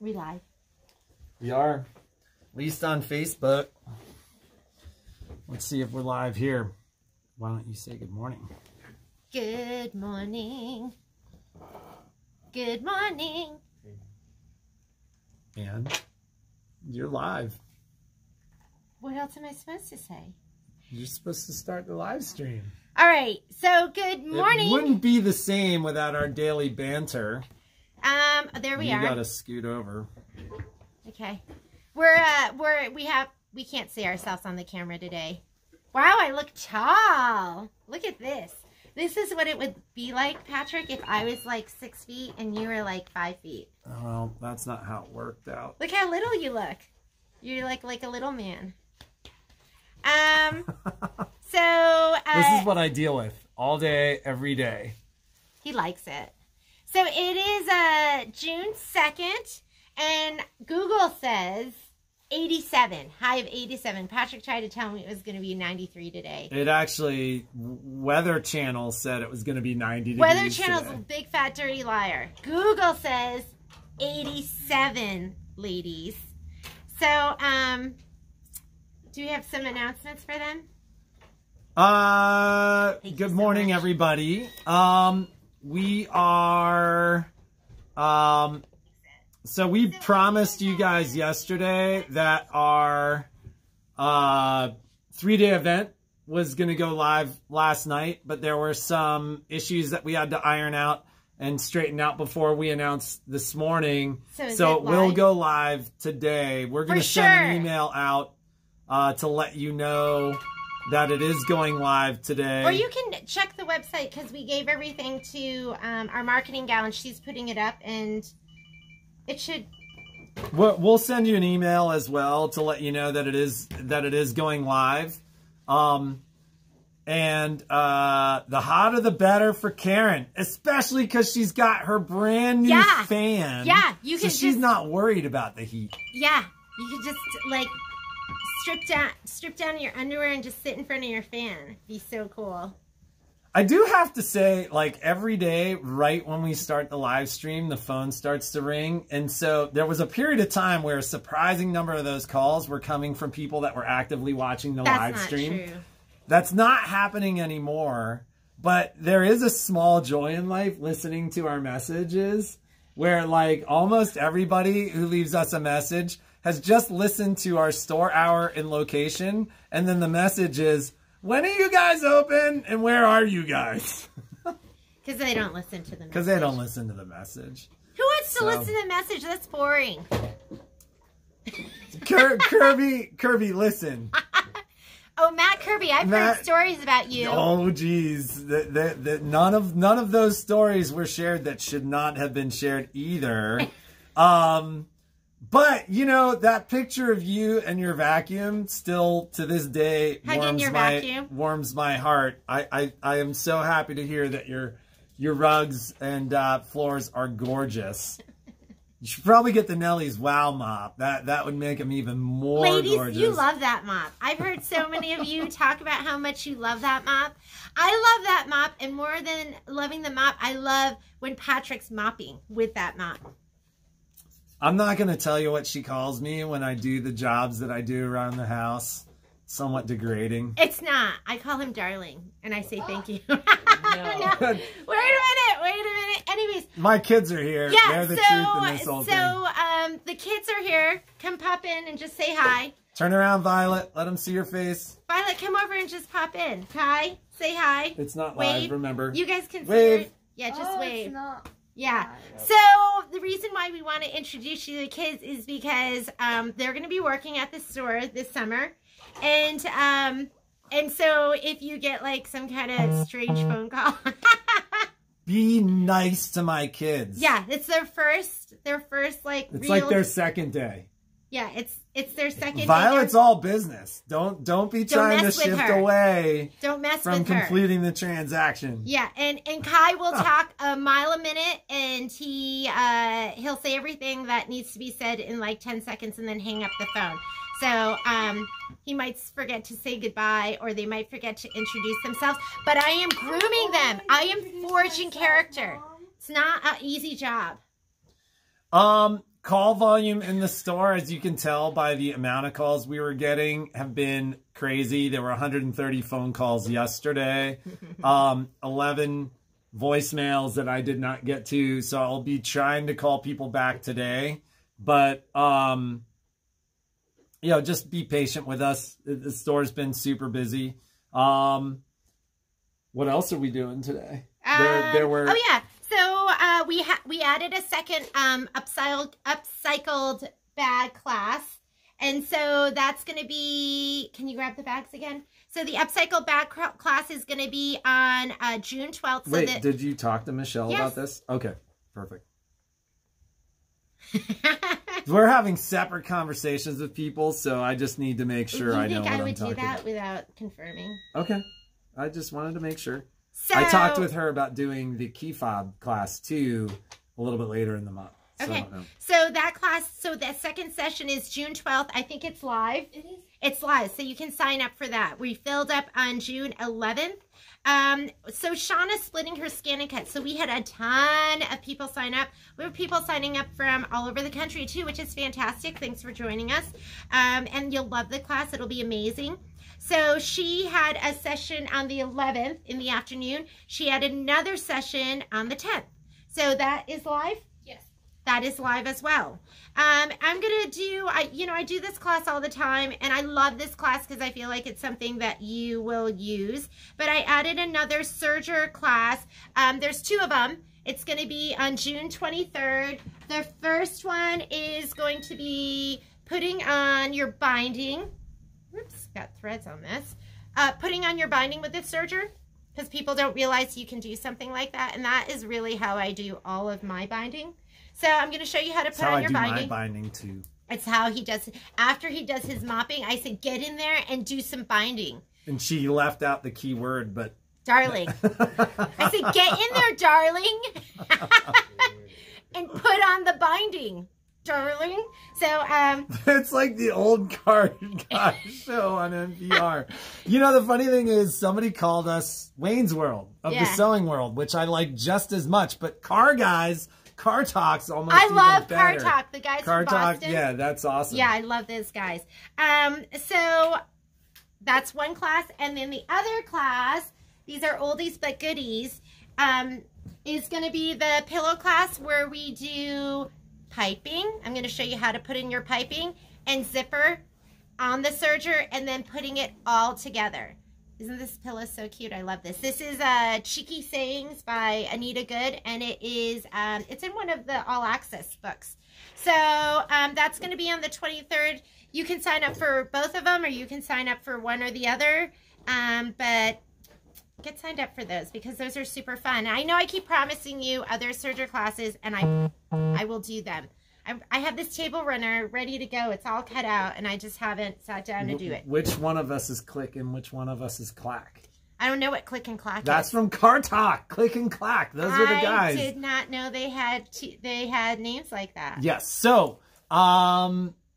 We live. We are. At least on Facebook. Let's see if we're live here. Why don't you say good morning? Good morning. Good morning. And you're live. What else am I supposed to say? You're supposed to start the live stream. All right. So good morning. It wouldn't be the same without our daily banter. There we are. You gotta scoot over. Okay. We can't see ourselves on the camera today. Wow, I look tall. Look at this. This is what it would be like, Patrick, if I was like 6 feet and you were like 5 feet. Well, that's not how it worked out. Look how little you look. You're like a little man. So this is what I deal with all day, every day. He likes it. So it is June 2nd, and Google says 87, high of 87. Patrick tried to tell me it was going to be 93 today. It actually, Weather Channel said it was going to be 90 degrees Weather Channel's today. a big fat dirty liar. Google says 87, ladies. So, do we have some announcements for them? Good morning, everybody. We are, so we promised you guys yesterday that our, 3-day event was going to go live last night, but there were some issues that we had to iron out and straighten out before we announced this morning. So it will go live today. We're going to send an email out, to let you know that it is going live today. Or you can check the website because we gave everything to our marketing gal and she's putting it up, and it should. We'll send you an email as well to let you know that it is going live. And the hotter the better for Karen, especially because she's got her brand new fan. Yeah, you can. So she's not worried about the heat. Yeah, you can just like strip down your underwear and just sit in front of your fan. It'd be so cool. I do have to say, like, every day, right when we start the live stream, the phone starts to ring. And so there was a period of time where a surprising number of those calls were coming from people that were actively watching the live stream. That's not true. That's not happening anymore. But there is a small joy in life listening to our messages where, like, almost everybody who leaves us a message has just listened to our store hour and location, and then the message is, when are you guys open, and where are you guys? Because they don't listen to the message. Because they don't listen to the message. Who wants to listen to the message? That's boring. Kirby, listen. Oh, Matt Kirby, I've heard stories about you. Oh, geez. None of those stories were shared that should not have been shared either. But, you know, that picture of you and your vacuum still, to this day, warms my heart. I am so happy to hear that your rugs and floors are gorgeous. You should probably get the Nellie's Wow Mop. That would make them even more gorgeous. Ladies, you love that mop. I've heard so many of you talk about how much you love that mop. I love that mop, and more than loving the mop, I love when Patrick's mopping with that mop. I'm not going to tell you what she calls me when I do the jobs that I do around the house. Somewhat degrading. It's not. I call him darling, and I say thank you. No. Wait a minute. Anyways. My kids are here. Yeah, they're the truth in this whole thing. So, the kids are here. Come pop in and just say hi. Turn around, Violet. Let them see your face. Violet, come over and just pop in. Hi. Say hi. It's not live, remember. You guys can wave. Yeah, just wave. It's not. Yeah. So the reason why we want to introduce you to the kids is because they're going to be working at the store this summer, and so if you get like some kind of strange phone call, be nice to my kids. Yeah, it's their first like. It's like their second day. Yeah, it's their second. Violet's all business. Don't be trying to shift away. Don't mess from with her. Completing the transaction. Yeah, and Kai will talk a mile a minute, and he'll say everything that needs to be said in like 10 seconds, and then hang up the phone. So he might forget to say goodbye, or they might forget to introduce themselves. But I am grooming them. I am forging character. It's not an easy job. call volume in the store, as you can tell by the amount of calls we were getting, have been crazy. There were 130 phone calls yesterday, 11 voicemails that I did not get to. So I'll be trying to call people back today. But, you know, just be patient with us. The store's been super busy. What else are we doing today? There were... Oh, yeah. So we added a second upcycled bag class. And so that's going to be... Can you grab the bags again? So the upcycled bag class is going to be on June 12th. So Wait, did you talk to Michelle about this? Okay, perfect. We're having separate conversations with people, so I just need to make sure I know what I'm talking about. You think I would do that without confirming? Okay. I just wanted to make sure. So, I talked with her about doing the key fob class too a little bit later in the month. Okay. So that class, so that second session is June 12th. I think it's live. It is. It's live, so you can sign up for that. We filled up on June 11th. So Shauna's splitting her scan and cut. So we had a ton of people sign up. We have people signing up from all over the country too, which is fantastic. Thanks for joining us. And you'll love the class. It'll be amazing. So she had a session on the 11th in the afternoon. She had another session on the 10th. So that is live? Yes. That is live as well. I'm going to do, I do this class all the time, and I love this class because I feel like it's something that you will use. But I added another serger class. There's two of them. It's going to be on June 23rd. The first one is going to be putting on your binding. Oops, got threads on this. Putting on your binding with the serger, because people don't realize you can do something like that. And that is really how I do all of my binding. So I'm going to show you how to put on your binding. My binding too. It's how he does it. After he does his mopping, I said, get in there and do some binding. And she left out the key word, but... Darling. I said, get in there, darling. And put on the binding, darling. So, it's like the old card guy show on NPR. You know, the funny thing is somebody called us Wayne's World of the sewing world, which I like just as much, but Car Guys... Car Talk's almost even better. I love Car Talk, the guys from Boston. Car Talk, yeah, that's awesome. Yeah, I love those guys. So that's one class. And then the other class, these are oldies but goodies, is going to be the pillow class where we do piping. I'm going to show you how to put in your piping and zipper on the serger and then putting it all together. Isn't this pillow so cute? I love this. This is Cheeky Sayings by Anita Good, and it is it's in one of the All Access books. So that's going to be on the 23rd. You can sign up for both of them, or you can sign up for one or the other. But get signed up for those because those are super fun. I know I keep promising you other serger classes, and I will do them. I have this table runner ready to go. It's all cut out, and I just haven't sat down to do it. Which one of us is Click and which one of us is Clack? I don't know what Click and Clack is. That's from Car Talk. Click and Clack. Those are the guys. I did not know they had names like that. Yes. So,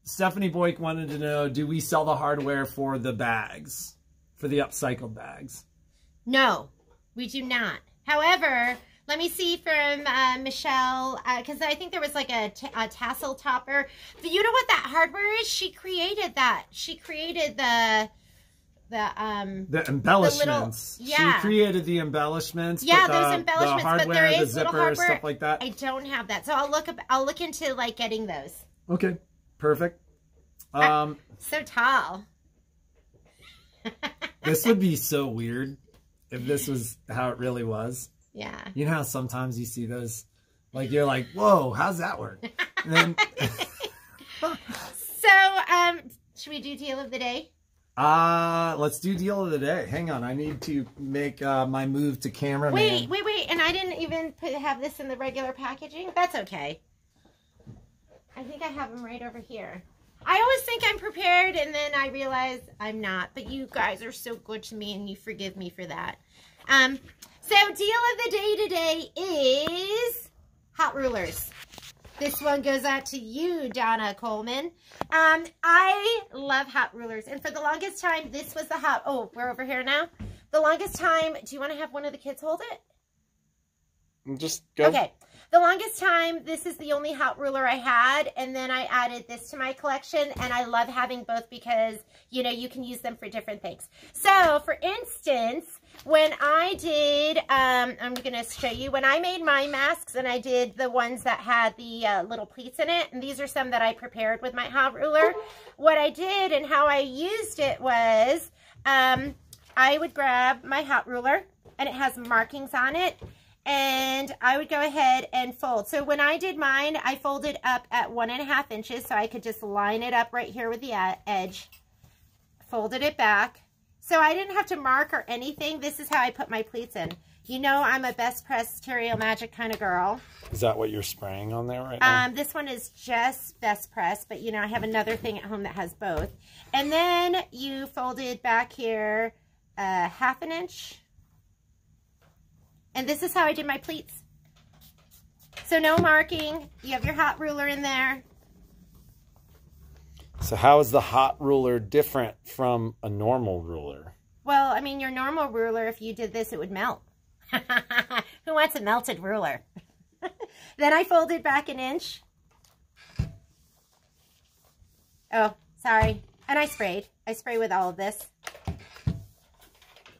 Stephanie Boyk wanted to know, do we sell the hardware for the bags, for the upcycled bags? No, we do not. However... Let me see from Michelle, because I think there was like a tassel topper. But you know what that hardware is? She created that. She created the embellishments. The little, she created the embellishments. Yeah, those embellishments. The hardware, but there is the zipper, little hardware. Stuff like that. I don't have that, so I'll look into like getting those. Okay, perfect. So tall. This would be so weird if this was how it really was. Yeah. You know how sometimes you see those, like you're like, whoa, how's that work? And then... So, should we do deal of the day? Let's do deal of the day. Hang on, I need to make my move to cameraman. Wait, and I didn't even have this in the regular packaging. That's okay. I think I have them right over here. I always think I'm prepared, and then I realize I'm not. But you guys are so good to me, and you forgive me for that. So, deal of the day today is hot rulers. This one goes out to you, Donna Coleman. I love hot rulers. And for the longest time, this was the hot... Oh, we're over here now. The longest time... Do you want to have one of the kids hold it? Just go. Okay. the longest time, this is the only hot ruler I had, and then I added this to my collection, and I love having both because, you know, you can use them for different things. So, for instance, when I did, I'm going to show you, when I made my masks, and I did the ones that had the little pleats in it, and these are some that I prepared with my hot ruler, what I did and how I used it was, I would grab my hot ruler, and it has markings on it, and I would go ahead and fold. So when I did mine, I folded up at 1.5 inches, so I could just line it up right here with the edge, folded it back. So I didn't have to mark or anything. This is how I put my pleats in. You know I'm a Best Press Terrio Magic kind of girl. Is that what you're spraying on there right now? This one is just Best Press, but you know I have another thing at home that has both. And then you fold it back here 1/2 inch. And this is how I did my pleats. So no marking. You have your hot ruler in there. So how is the hot ruler different from a normal ruler? Well, I mean, your normal ruler, if you did this, it would melt. Who wants a melted ruler? Then I folded back 1 inch. Oh, sorry. And I sprayed. I spray with all of this.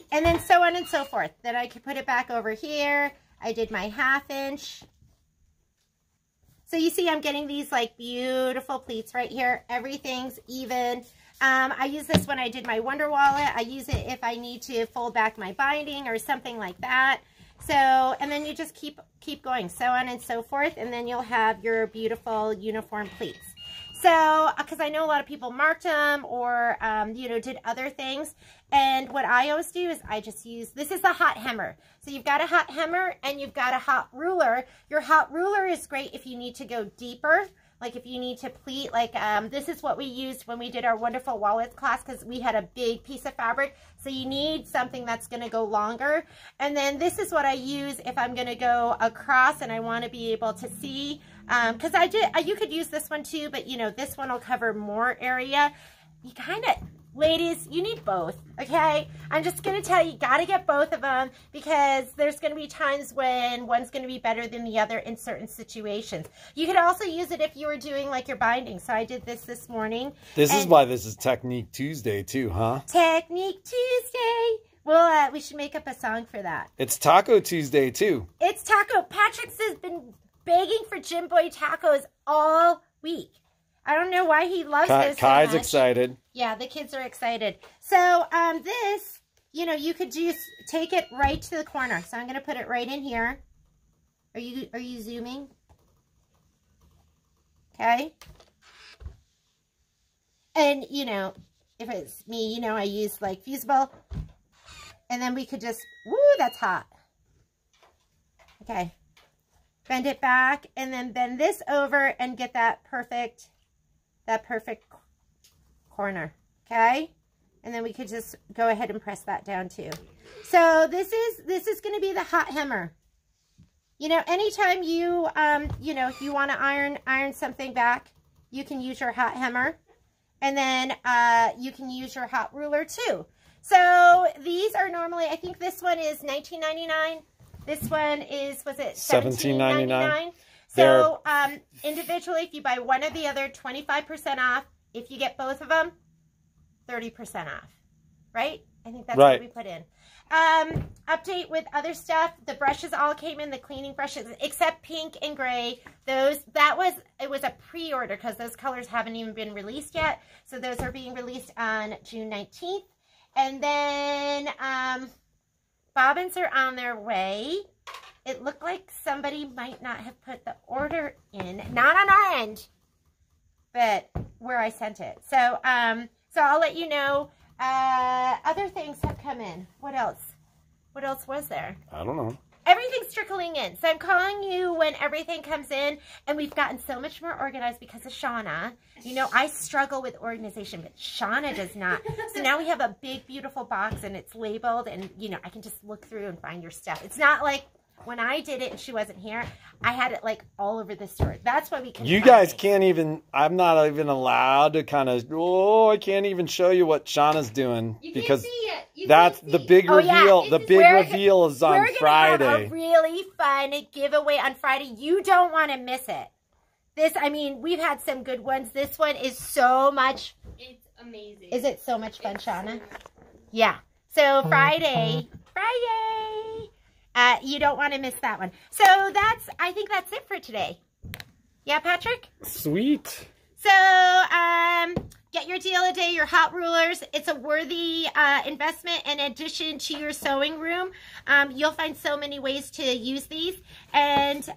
And then so on and so forth. Then I could put it back over here. I did my 1/2 inch. So you see I'm getting these like beautiful pleats right here. Everything's even. I use this when I did my Wonder Wallet. I use it if I need to fold back my binding or something like that. So, and then you just keep going, so on and so forth, and then you'll have your beautiful uniform pleats. So, because I know a lot of people marked them or, you know, did other things. And what I always do is I just use, this is a hot hammer. So you've got a hot hammer and you've got a hot ruler. Your hot ruler is great if you need to go deeper. Like if you need to pleat, like this is what we used when we did our Wonderful Wallets class because we had a big piece of fabric. So you need something that's going to go longer. And then this is what I use if I'm going to go across and I want to be able to see. Because you could use this one too, but you know, this one will cover more area. You kind of, ladies, you need both, okay? I'm just going to tell you, got to get both of them because there's going to be times when one's going to be better than the other in certain situations. You could also use it if you were doing like your binding. So I did this morning. This is why this is Technique Tuesday too, huh? Technique Tuesday. Well, we should make up a song for that. It's Taco Tuesday too. It's taco. Patrick's has been begging for Jim Boy tacos all week. I don't know why he loves this so Kai's much. excited. Yeah, the kids are excited. So this, you know, you could just take it right to the corner. So I'm going to put it right in here. Are you zooming? Okay. And, you know, if it's me, you know, I use like fusible. And then we could just, woo, that's hot. Okay. Bend it back and then bend this over and get that perfect corner, okay? And then we could just go ahead and press that down too. So this is going to be the hot hammer. You know, anytime you you know, you want to iron something back, you can use your hot hammer, and then you can use your hot ruler too. So these are normally, I think this one is $19.99. This one is, was it $17.99? So individually, if you buy one or the other, 25% off. If you get both of them, 30% off, right? I think that's what we put in. Update with other stuff. The brushes all came in, the cleaning brushes, except pink and gray. It was a pre-order because those colors haven't even been released yet. So those are being released on June 19th. And then bobbins are on their way. It looked like somebody might not have put the order in. Not on our end, but where I sent it. So, so I'll let you know. Other things have come in. What else? What else was there? I don't know. Everything's trickling in. So I'm calling you when everything comes in. And we've gotten so much more organized because of Shauna. You know, I struggle with organization, but Shauna does not. So now we have a big, beautiful box and it's labeled. And, you know, I can just look through and find your stuff. It's not like when I did it and she wasn't here, I had it like all over the store. That's why we can. You guys can't even, I'm not even allowed to kind of, I can't even show you what Shauna's doing. You because can't see it. that's the big reveal. Yeah. The big reveal is on Friday. We're going to have a really fun giveaway on Friday. You don't want to miss it. This, I mean, we've had some good ones. This one is so much. It's amazing. Is it so much fun, Shauna? Yeah. So Friday. You don't want to miss that one. So I think that's it for today. Yeah, Patrick? Sweet. So, get your deal a day, your hot rulers. It's a worthy investment in addition to your sewing room. You'll find so many ways to use these. And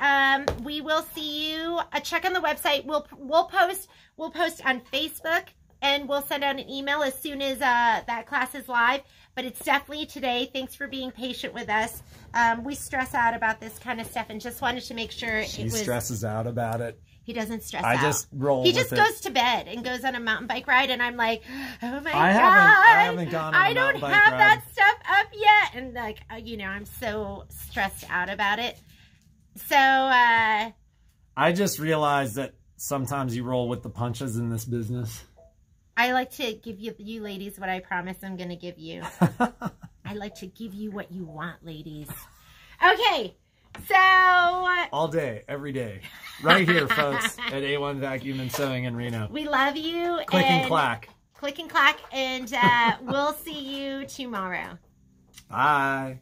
we will see you. Check on the website. We'll post on Facebook, and we'll send out an email as soon as that class is live. But it's definitely today. Thanks for being patient with us. We stress out about this kind of stuff and just wanted to make sure She stresses out about it. He doesn't stress I out. just roll He just with goes to bed and goes on a mountain bike ride, and I'm like, oh my God. I haven't gone on a mountain bike I don't have ride. that stuff up yet. And like, you know, I'm so stressed out about it. So, I just realized that sometimes you roll with the punches in this business. I like to give you ladies what I promise I'm going to give you. I like to give you what you want, ladies. Okay, so... all day, every day. Right here, folks, at A1 Vacuum and Sewing in Reno. We love you. Click and clack. Click and clack, and we'll see you tomorrow. Bye.